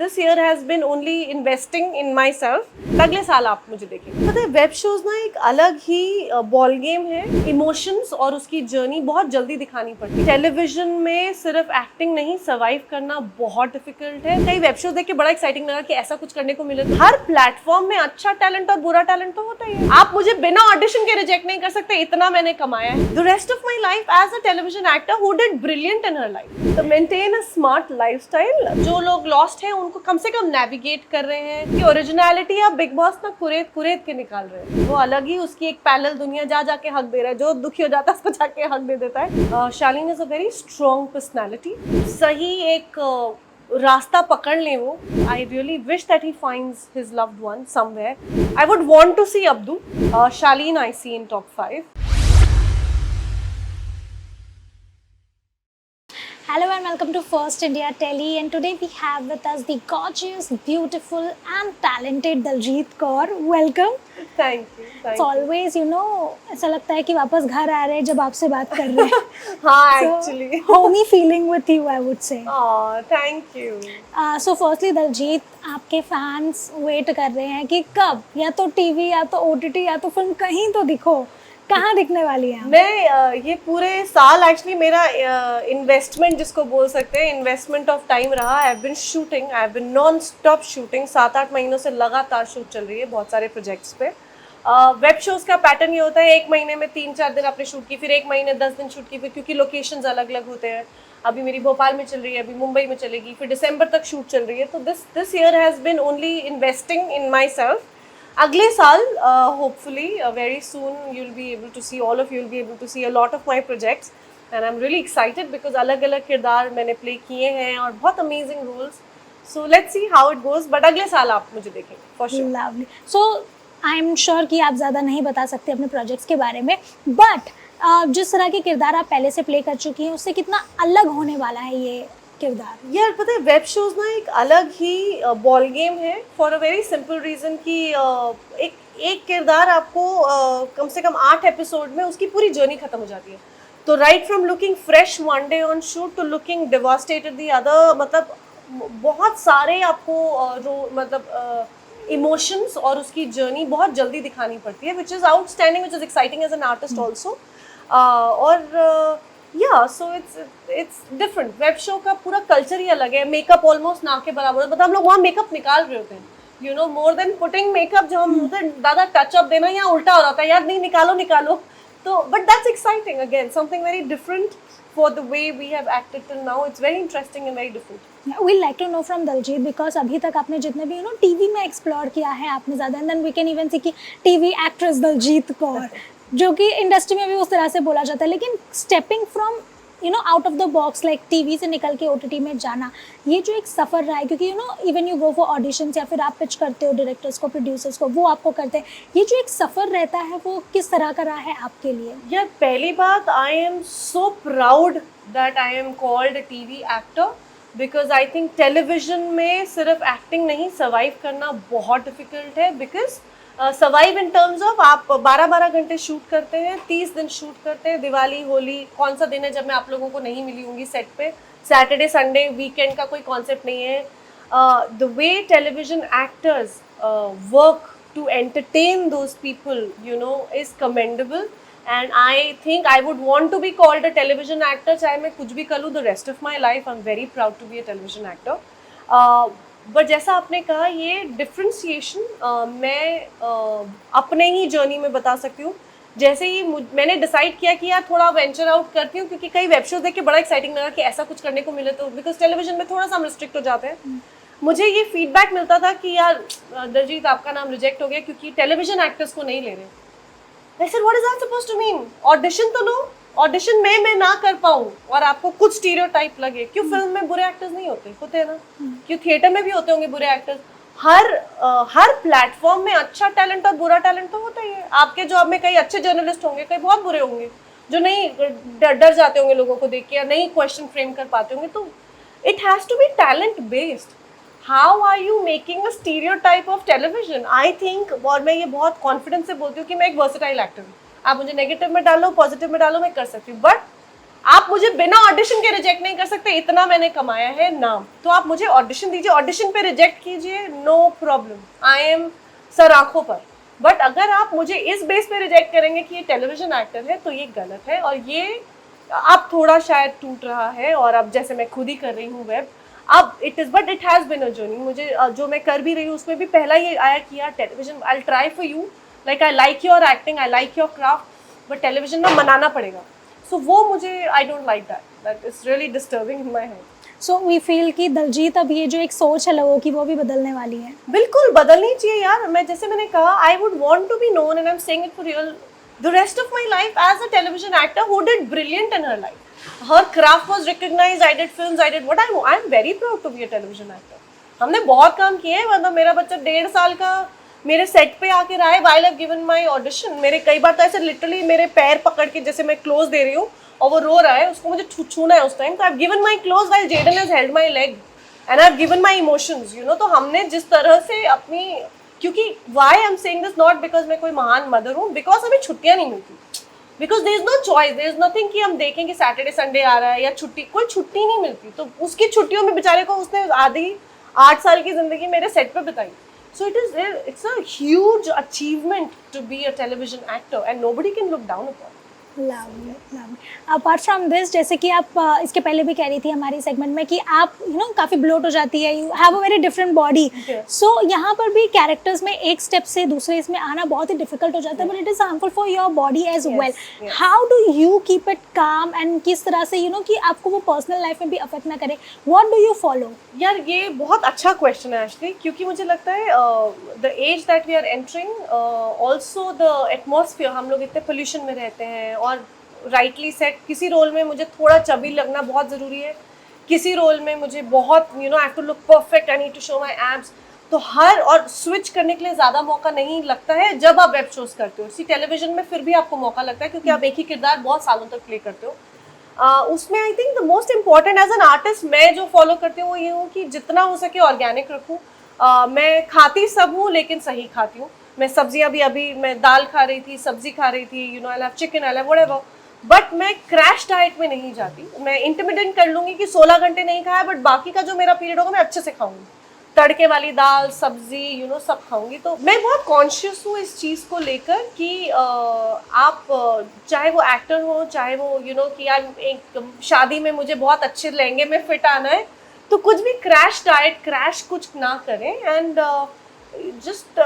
this year has been only investing in myself. अगले साल आप मुझे देखेंगे। पता है वेब शोज ना एक अलग ही बॉल गेम है। इमोशंस और उसकी जर्नी बहुत जल्दी दिखानी पड़ती है। टेलीविजन में सिर्फ एक्टिंग नहीं, सर्वाइव करना बहुत डिफिकल्ट है। कई वेब शोज देख के बड़ा एक्साइटिंग लगा कि ऐसा कुछ करने को मिले। हर प्लेटफॉर्म में अच्छा टैलेंट और बुरा टैलेंट तो होता ही है। आप मुझे बिना ऑडिशन के रिजेक्ट नहीं कर सकते, इतना मैंने कमाया है। The rest of my life as a television actor who did brilliant in her life. तो मेंटेन अ स्मार्ट लाइफस्टाइल। जो लोग लॉस्ट हैं उनको कम से कम नेविगेट कर रहे हैं कि ओरिजिनलिटी या बिग बॉस ना कुरेद के निकाल रहे हैं। वो अलग ही उसकी एक पैरेलल दुनिया जा जाके हक दे रहा है। जो दुखी हो जाता है उसको जाके हक दे देता है। Shaleen is a very strong personality. सही एक रास्ता पकड़ ले वो। I really wish that he finds his loved one somewhere. I would want to see Abdu. Shaleen I see in top 5। Hello and welcome to First India Telly, and today we have with us the gorgeous, beautiful and talented Daljit Kaur. Welcome. Thank you. It's always, ऐसा लगता है कि वापस घर आ रहे हैं जब आपसे बात कर रहे हैं. हाँ, actually. Homey feeling with you, I would say. Oh, thank you. So firstly, Daljit, आपके फैंस वेट कर रहे हैं कि कब या तो टीवी या तो OTT या तो फिल्म कहीं तो दिखो. कहाँ दिखने वाली है? मैं ये पूरे साल एक्चुअली मेरा इन्वेस्टमेंट जिसको बोल सकते हैं, इन्वेस्टमेंट ऑफ टाइम रहा। I have been shooting, I have been nonstop shooting. 7-8 महीनों से लगातार शूट चल रही है बहुत सारे प्रोजेक्ट्स पे। वेब शोज़ का पैटर्न ये होता है, एक महीने में 3-4 दिन आपने शूट की, फिर एक महीने 10 दिन शूट की, फिर क्योंकि लोकेशंस अलग अलग होते हैं। अभी मेरी भोपाल में चल रही है, अभी मुंबई में चलेगी, फिर दिसंबर तक शूट चल रही है। तो this year has been only investing in myself. अगले साल hopefully very soon you'll be able to see, all of you will be able to see a lot of my projects, and I'm really excited because अलग अलग किरदार मैंने play किए हैं और बहुत amazing roles. So let's see how it goes, but अगले साल आप मुझे देखेंगे for sure. Lovely. So I'm sure कि आप ज़्यादा नहीं बता सकते अपने प्रोजेक्ट्स के बारे में, but जिस तरह के किरदार आप पहले से प्ले कर चुकी हैं उससे कितना अलग होने वाला है ये किरदार? यार पता है वेब शोज ना एक अलग ही बॉल गेम है for a very simple reason कि एक किरदार आपको कम से कम 8 एपिसोड में उसकी पूरी जर्नी खत्म हो जाती है। तो right from looking fresh one day on shoot to looking devastated the other, मतलब बहुत सारे आपको इमोशंस और उसकी जर्नी बहुत जल्दी दिखानी पड़ती है, which is outstanding, which is exciting as an artist also. और या so it's different. Web show का पूरा कल्चर ही अलग है। मेकअप ऑलमोस्ट ना के बराबर, मतलब हम लोग वहाँ मेकअप निकाल रहे होते हैं, मोर देन पुटिंग मेकअप। जब हम दादा टचअप देना या उल्टा हो जाता है, यार नहीं निकालो। तो but that's exciting again, something very different for the way we have acted till now. It's very interesting and very different. We like to know from Daljeet, because अभी तक आपने जितने भी टीवी में एक्सप्लोर किया है आपने ज़्यादा, and then we can even see कि टीवी एक्ट्रेस दलजीत कौर, जो कि इंडस्ट्री में भी उस तरह से बोला जाता है, लेकिन stepping from out of the box, like TV से निकल के OTT में जाना, ये जो एक सफ़र रहा है, क्योंकि even you go for auditions या फिर आप पिच करते हो डायरेक्टर्स को, प्रोड्यूसर्स को, वो आपको करते हैं, ये जो एक सफ़र रहता है वो किस तरह का रहा है आपके लिए? यार पहली बात, I am so proud that I am called a TV actor, because I think television में सिर्फ एक्टिंग नहीं, सर्वाइव करना बहुत डिफिकल्ट है। Because survive in terms of आप 12-12 घंटे शूट करते हैं, 30 दिन शूट करते हैं। दिवाली, होली, कौन सा दिन है जब मैं आप लोगों को नहीं मिली होंगी सेट पे? सैटरडे, संडे, वीकेंड का कोई कॉन्सेप्ट नहीं है। The way television actors work to entertain those people is commendable, and I think I would want to be called a television actor, चाहे मैं कुछ भी कर लूँ the rest of my life. I am very proud to be a television actor. But जैसा आपने कहा, ये डिफ्रेंशिएशन मैं अपने ही जर्नी में बता सकती हूँ। जैसे ही मैंने डिसाइड किया कि यार थोड़ा वेंचर आउट करती हूँ, क्योंकि कई वेब शोज देख के बड़ा एक्साइटिंग लगा कि ऐसा कुछ करने को मिले तो, बिकॉज टेलीविजन में थोड़ा सा हम रिस्ट्रिक्ट हो जाते हैं। मुझे ये फीडबैक मिलता था कि यार दलजीत आपका नाम रिजेक्ट हो गया क्योंकि टेलीविजन एक्टर्स को नहीं ले रहे। I said, what is that supposed to mean? Audition तो लो, ऑडिशन में मैं ना कर पाऊँ और आपको कुछ स्टीरियोटाइप लगे। क्यों फिल्म में बुरे एक्टर्स नहीं होते हैं ना? क्यों थिएटर में भी होते होंगे बुरे एक्टर्स? हर प्लेटफॉर्म में अच्छा टैलेंट और बुरा टैलेंट तो होता ही है। आपके जॉब में कई अच्छे जर्नलिस्ट होंगे, कई बहुत बुरे होंगे जो नहीं डर जाते होंगे लोगों को देख के या नहीं क्वेश्चन फ्रेम कर पाते होंगे। तो it has to be talent based. How are you making a stereotype of television? I think, और मैं ये बहुत कॉन्फिडेंस से बोलती हूँ कि मैं एक वर्सेटाइल एक्टर हूँ। आप मुझे नेगेटिव में डालो, पॉजिटिव में डालो, मैं कर सकती हूँ। बट आप मुझे बिना ऑडिशन के रिजेक्ट नहीं कर सकते, इतना मैंने कमाया है नाम, तो आप मुझे ऑडिशन दीजिए, ऑडिशन पे रिजेक्ट कीजिए, नो प्रॉब्लम, आई एम सर आंखों पर। बट अगर आप मुझे इस बेस पे रिजेक्ट करेंगे कि ये टेलीविजन एक्टर है, तो ये गलत है, और ये अब थोड़ा शायद टूट रहा है, और अब जैसे मैं खुद ही कर रही हूँ वेब, अब it is, but it has been a journey. मुझे जो मैं कर भी रही हूँ उसमें भी पहला ये आया कि यार television, I try for you, like I like your acting, I like your craft, but television में मनाना पड़ेगा। सो वो मुझे, I don't like that is really disturbing in my head. So we feel कि दलजीत अब ये जो एक सोच है लोगों की वो भी बदलने वाली है। बिल्कुल बदलनी चाहिए यार। मैं जैसे मैंने कहा, I would want to be known, and I am saying it for real, the rest of my life as a television actor who did brilliant in her life, her craft was recognised, I did films, I did what, I am very proud to be a television actor. हमने बहुत काम किए हैं, मतलब मेरा बच्चा 1.5 साल का मेरे सेट पे आके रहा है, while I have given my audition. मेरे कई बार तो ऐसे लिटरली मेरे पैर पकड़ के, जैसे मैं क्लोज दे रही हूँ और वो रो रहा है, उसको मुझे छूना है उस टाइम, तो I have given my close while Jaden has held my leg and I have given my emotions, you know. तो हमने जिस तरह से अपनी, क्योंकि why I am saying this not because मैं कोई महान मदर हूँ, बिकॉज हमें छुट्टियां नहीं मिलती, because there is no choice, there is nothing कि हम देखें कि सैटरडे संडे आ रहा है या छुट्टी, कोई छुट्टी नहीं मिलती। तो उसकी छुट्टियों में बेचारे को उसने आधी 8 साल की जिंदगी मेरे सेट पे बिताई। So it's a huge achievement to be a television actor, and nobody can look down upon it. Lovely lovely. Apart from this, जैसे कि आप इसके पहले भी कह रही थी हमारी सेगमेंट में कि आप काफ़ी ब्लोट हो जाती है, you have a very different body. So यहाँ पर भी कैरेक्टर्स में एक स्टेप से दूसरे इसमें आना बहुत ही डिफिकल्ट हो जाता है, but it is harmful for your body as well. How do you keep it calm, and किस तरह से कि आपको वो पर्सनल लाइफ में भी अफेक्ट ना करे, व्हाट डू यू फॉलो? यार ये बहुत अच्छा क्वेश्चन है एक्चुअली, क्योंकि मुझे लगता है the age that we are entering, also the atmosphere, हम लोग इतने पोल्यूशन में रहते हैं, और राइटली सेट, किसी रोल में मुझे थोड़ा चबी लगना बहुत ज़रूरी है, किसी रोल में मुझे बहुत I have to look perfect, I need to show my abs. तो और स्विच करने के लिए ज़्यादा मौका नहीं लगता है जब आप वेब शोज़ करते हो। इसी टेलीविजन में फिर भी आपको मौका लगता है, क्योंकि आप एक ही किरदार बहुत सालों तक प्ले करते हो। उसमें I think the most important as an artist मैं जो फॉलो करती हूँ वो ये हूँ कि जितना हो सके ऑर्गेनिक रखूँ। मैं खाती सब हूँ, लेकिन सही खाती हूँ। मैं सब्जियाँ भी, अभी मैं दाल खा रही थी, सब्जी खा रही थी, I have chicken, I have whatever, but मैं क्रैश डाइट में नहीं जाती। मैं इंटरमिटेंट कर लूँगी कि 16 घंटे नहीं खाया, बट बाकी का जो मेरा पीरियड होगा मैं अच्छे से खाऊंगी, तड़के वाली दाल, सब्जी, सब खाऊंगी। तो मैं बहुत कॉन्शियस हूँ इस चीज़ को लेकर कि आप चाहे वो एक्टर हो, चाहे वो कि यार एक शादी में मुझे बहुत अच्छे लहंगे में फिट आना है, तो कुछ भी क्रैश डाइट, क्रैश कुछ ना करें, एंड जस्ट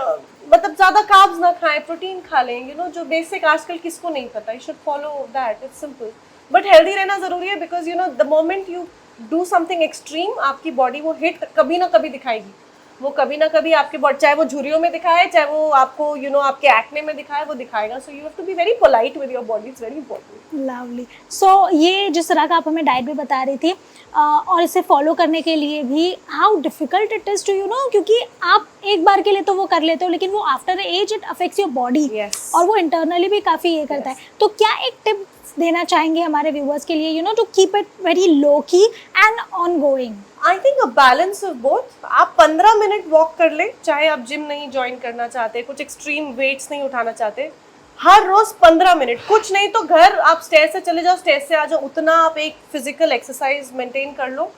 मतलब ज़्यादा कार्ब्स ना खाएं, प्रोटीन खा लें, जो बेसिक आजकल किसको नहीं पता, you should follow that, it's simple. But healthy रहना ज़रूरी है, because the moment you do something extreme, आपकी बॉडी वो हिट कभी ना कभी दिखाएगी, वो कभी ना कभी आपके बॉडी, चाहे वो झुर्रियों में दिखाए, चाहे वो आपको आपके एक्ने में दिखाए, वो दिखाएगा। So you have to be very polite with your body, it's very important. Lovely. So ये जिस तरह का आप हमें डाइट भी बता रही थी, और इसे फॉलो करने के लिए भी how difficult it is to क्योंकि आप एक बार के लिए तो वो कर लेते हो, लेकिन वो after age it affects your body, और वो इंटरनली भी काफ़ी ये करता है। तो क्या एक टिप देना चाहेंगे हमारे व्यूअर्स के लिए to keep it very low key and ongoing? I think a balance of both. आप 15 मिनट वॉक कर ले, चाहे आप जिम नहीं ज्वाइन करना चाहते, कुछ एक्सट्रीम वेट्स नहीं उठाना चाहते, हर रोज 15 मिनट, कुछ नहीं तो घर आप स्टेयर से चले जाओ, स्टेयर से आ जाओ, उतना आप एक फिजिकल एक्सरसाइज मेंटेन कर लो।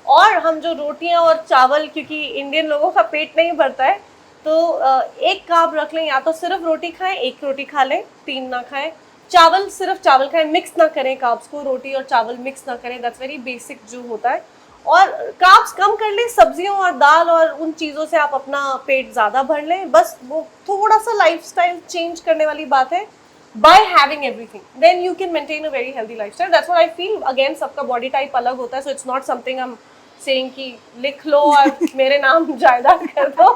और हम जो रोटियां और चावल, क्योंकि इंडियन लोगों का पेट नहीं भरता है, तो एक कार्ब रख लें, या तो सिर्फ रोटी खाएं, एक रोटी खा लें, 3 ना खाएं। चावल, सिर्फ चावल खाएं, मिक्स ना करें कार्ब्स को, रोटी और चावल मिक्स ना करें, दैट्स वेरी बेसिक जो होता है। और कार्ब्स कम कर लें, सब्जियों और दाल और उन चीज़ों से आप अपना पेट ज़्यादा भर लें। बस वो थोड़ा सा लाइफस्टाइल चेंज करने वाली बात है। By having everything, then you can maintain a very healthy lifestyle, that's what I feel. Again, सबका बॉडी टाइप अलग होता है, so it's not something I am saying कि लिख लो और मेरे नाम जायदाद कर दो।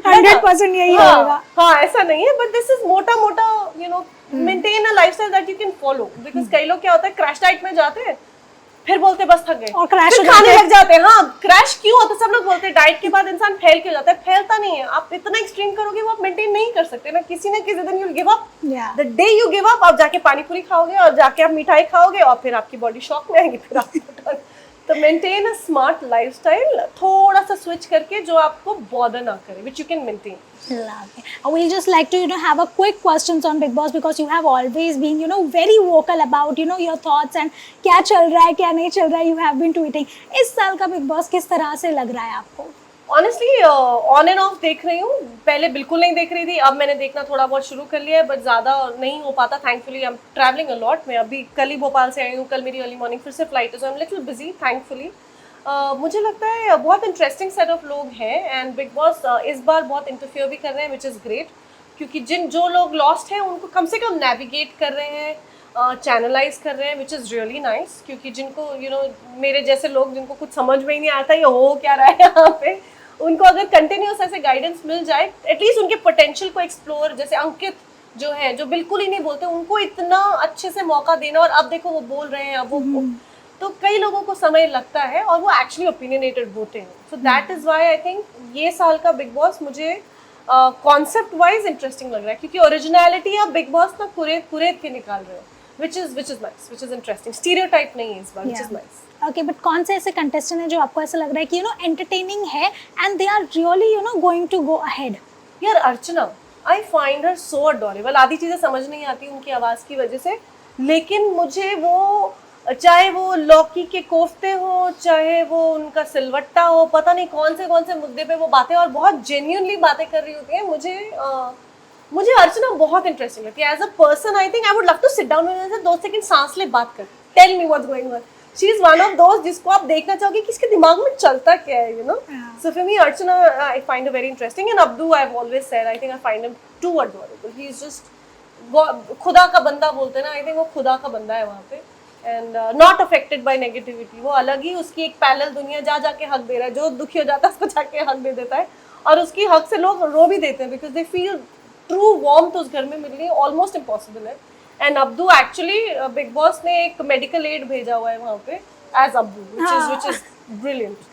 100% यही होगा। हाँ, ऐसा नहीं है, बट दिस इज मोटा maintain a lifestyle that you can follow. Because कई लोग क्या होता है, क्रैश डाइट में जाते हैं, फिर बोलते बस थक गए और क्रैश खाने लग जाते हैं। हाँ, क्रैश क्यों होता है? सब लोग बोलते हैं डाइट के बाद इंसान फेल क्यों जाता है। फैलता नहीं है, आप इतना एक्सट्रीम करोगे वो आप मेंटेन नहीं कर सकते ना, किसी न किसी दिन you give up. The day you give up, आप जाके पानी पूरी खाओगे और जाके आप मिठाई खाओगे और फिर आपकी बॉडी शॉक में आएगी, फिर आप तो मेंटेन अ स्मार्ट लाइफस्टाइल, थोड़ा सा स्विच करके जो आपको बॉदर ना करे, which you can maintain. Lovely. We'll just like to, have a quick questions on Big Boss because you have always been, very vocal about, your thoughts and क्या चल रहा है, क्या नहीं चल रहा है. You have been tweeting. इस साल का Big Boss किस तरह से लग रहा है आपको? ऑनेस्टली ऑन एंड ऑफ देख रही हूँ. पहले बिल्कुल नहीं देख रही थी, अब मैंने देखना थोड़ा बहुत शुरू कर लिया है, बट ज़्यादा नहीं हो पाता. Thankfully I am travelling a lot. मैं अभी कल ही भोपाल से आई हूँ, कल मेरी अर्ली मॉर्निंग फिर से फ्लाइट है, so I am little busy. Thankfully मुझे लगता है बहुत इंटरेस्टिंग सेट ऑफ लोग हैं, एंड बिग बॉस इस बार बहुत इंटरफियर भी कर रहे हैं, विच इज़ ग्रेट. क्योंकि जो लोग लॉस्ट हैं उनको कम से कम नेविगेट कर रहे हैं, चैनलाइज कर रहे हैं, विच इज़ रियली नाइस. क्योंकि जिनको मेरे जैसे लोग जिनको कुछ समझ में ही नहीं आता ये हो क्या रहा है यहाँ पे, उनको अगर कंटिन्यूस ऐसे गाइडेंस मिल जाए, एटलीस्ट उनके पोटेंशियल को एक्सप्लोर, जैसे अंकित जो है जो बिल्कुल ही नहीं बोलते, उनको इतना अच्छे से मौका देना, और अब देखो वो बोल रहे हैं, अब वो तो कई लोगों को समय लगता है और वो एक्चुअली ओपिनियनेटेड होते हैं. So that is why I think ये साल का बिग बॉस मुझे कॉन्सेप्ट वाइज इंटरेस्टिंग लग रहा है, क्योंकि ओरिजिनलिटी अब बिग बॉस ना कुरेद के निकाल रहे हो, which is nice, which is interesting. Stereotype नहीं है इस बार, which is nice. Okay, but कौन से ऐसे contestant हैं जो आपको ऐसा लग रहा है कि entertaining है and they are really going to go ahead? यार अर्चना, I find her so adorable. आधी चीज़ें समझ नहीं आती उनकी आवाज़ की वजह से, लेकिन मुझे वो, चाहे वो लौकी के कोफ्ते हो, चाहे वो उनका सिलवट्टा हो, पता नहीं कौन से मुद्दे पे वो बातें, और बहुत जेन्युइनली बातें कर रही होती हैं. मुझे अर्चना बहुत इंटरेस्टिंग लगती है as a person. I think I would love to sit down with her, 2 second सांस ले, बात कर, tell me what's going on. She is one of those जिसको आप देखना चाहोगे कि इसके दिमाग में चलता क्या है, so for me Archana I find a very interesting. And Abdu, I have always said, I think I find him too adorable. He is just खुदा का बंदा बोलते हैं ना, आई थिंक वो खुदा का बंदा है वहाँ पे, and not affected by negativity. वो अलग ही उसकी एक पैरेलल दुनिया, जाके हक दे रहा है, जो दुखी हो जाता है उसको जाके हक दे देता है, और उसकी हक से लोग रो भी देते हैं, because they feel true warmth उस घर में मिलनी ऑलमोस्ट इम्पॉसिबल है. And Abdu actually Bigg Boss ने एक मेडिकल एड भेजा हुआ है वहाँ पे as Abdu, which is brilliant.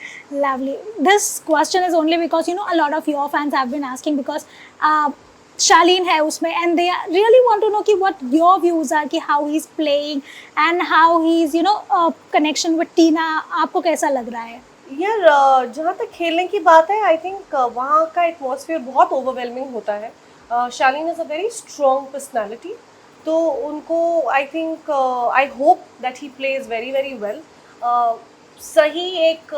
Lovely. This question is only because a lot of your fans have been asking because Charlene है उसमें and they really want to know कि what your views are कि how he's playing and how he's connection with Tina. आपको कैसा लग रहा है? यार जहाँ तक खेलने की बात है, आई थिंक वहाँ का एटमॉस्फेयर बहुत ओवरवेलमिंग होता है. Charlene is a very strong personality, तो उनको आई think I hope that he plays very very well. सही एक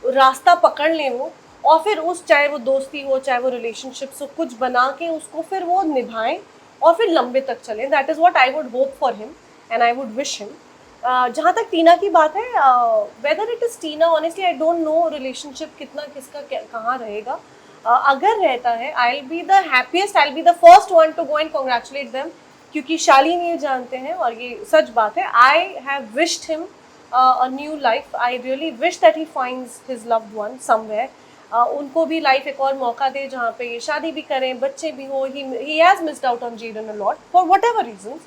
रास्ता पकड़ लें वो, और फिर चाहे वो दोस्ती हो, चाहे वो रिलेशनशिप्स हो, कुछ बना के उसको फिर वो निभाएं और फिर लंबे तक चलें. That is what I would hope for him and I would wish him. जहाँ तक टीना की बात है, whether it is Tina, honestly I don't know relationship कितना किसका कहाँ रहेगा. अगर रहता है, I will be the happiest, I will be the first one to go and congratulate them, क्योंकि शालीन ये जानते हैं और ये सच बात है. I have wished him a new life. I really wish that he finds his loved one somewhere. उनको भी लाइफ एक और मौका दे जहाँ पे ये शादी भी करें, बच्चे भी हो. He has missed out on Jaden a lot for whatever reasons.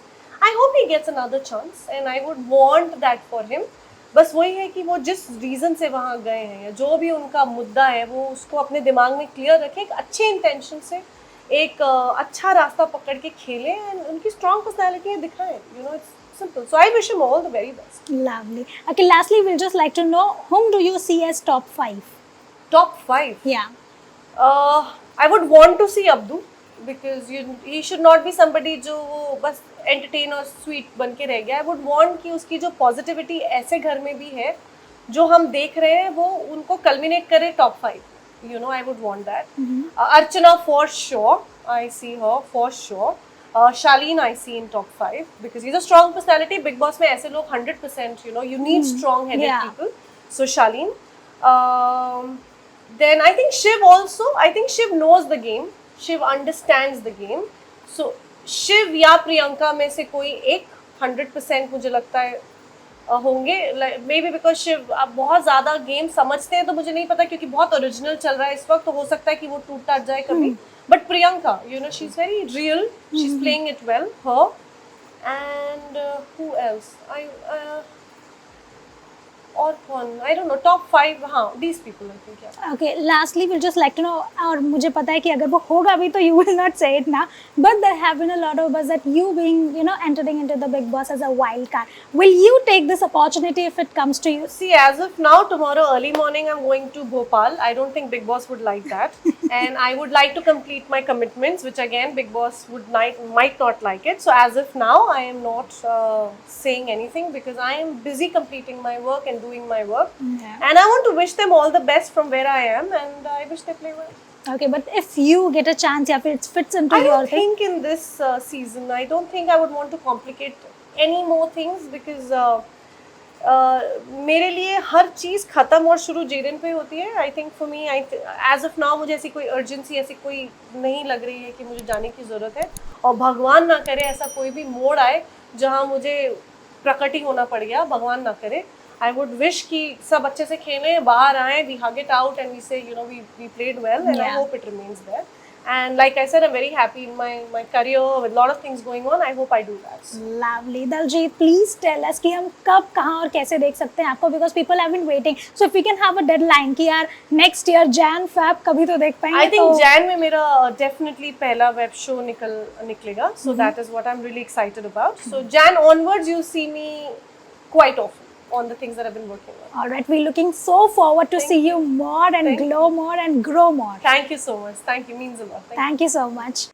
I hope he gets another chance and I would want that for him. बस वही है कि वो जिस रीज़न से वहाँ गए हैं, या जो भी उनका मुद्दा है, वो उसको अपने दिमाग में क्लियर रखें, एक अच्छे इंटेंशन से एक अच्छा रास्ता पकड़ के खेलें एंड उनकी स्ट्रॉन्ग पर्सनैलिटी दिखाएं. It's simple. So I wish him all the very best. Lovely. Okay, lastly, we'll just like to know, whom do you see as top 5? Top 5? Yeah. I would want to see Abdu, because he should not be somebody जो बस entertain और sweet बन के रह गया. आई would want कि उसकी जो पॉजिटिविटी ऐसे घर में भी है जो हम देख रहे हैं, वो उनको कल्मिनेट करे top 5. I would want that. Archana for sure, I see her for sure. Charlene I see in top 5 because he's a strong personality. Big Boss में ऐसे लोग 100%, you need strong headed people. So Charlene. Then I think Shiv also. I think Shiv knows the game. Shiv understands the game. So Shiv या प्रियंका में से कोई एक 100% मुझे लगता है होंगे. मे बी बिकॉज शिव आप बहुत ज़्यादा गेम समझते हैं, तो मुझे नहीं पता, क्योंकि बहुत ओरिजिनल चल रहा है इस वक्त, तो हो सकता है कि वो टूट टाट जाए कभी. But Priyanka, she is very real, she is playing it well, her. And who else? और कौन, I don't know, top 5, हाँ, these people I think, yeah. Okay, lastly, we'll just like to know, और मुझे पता है कि अगर वो होगा भी तो you will not say it now, but there have been a lot of buzz that you being, you know, entering into the Big Boss as a wild card. Will you take this opportunity if it comes to you? See, as of now, tomorrow early morning I'm going to Bhopal. I don't think Big Boss would like that. And I would like to complete my commitments, which again Big Boss might not like it. So as of now, I am not saying anything because I am busy completing my work and doing my work. Yeah. And I want to wish them all the best from where I am, and I wish they play well. Okay, but if you get a chance, या फिर it fits into I your don't thing. think in this season, I don't think I would want to complicate any more things because मेरे लिए हर चीज़ ख़त्म और शुरू Jadon पे होती है. I think for me, as of now मुझे ऐसी कोई अर्जेंसी, ऐसी कोई नहीं लग रही है कि मुझे जाने की ज़रूरत है. और भगवान ना करे ऐसा कोई भी मोड़ आए जहाँ मुझे प्रकट ही होना पड़ गया, भगवान ना करे. I would wish कि सब अच्छे से खेलें, बाहर आएं, we hug it out and we say, you know, we played well, and I Yeah. hope it remains there. And like I said, I'm very happy in my career with a lot of things going on. I hope I do that. Lovely. Daljit, please tell us कि हम कब, कहाँ और कैसे देख सकते हैं आपको, because people have been waiting. So if we can have a deadline कि यार next year Jan Feb कभी तो देख पाएंगे. I think Jan में मेरा definitely पहला web show निकलेगा. So that is what I'm really excited about. So Jan onwards, you see me quite often on the things that I've been working on. All right, we're looking so forward to see you more and Thank glow more and grow more. Thank you so much. Thank you. Means a lot. Thank you. Thank you so much.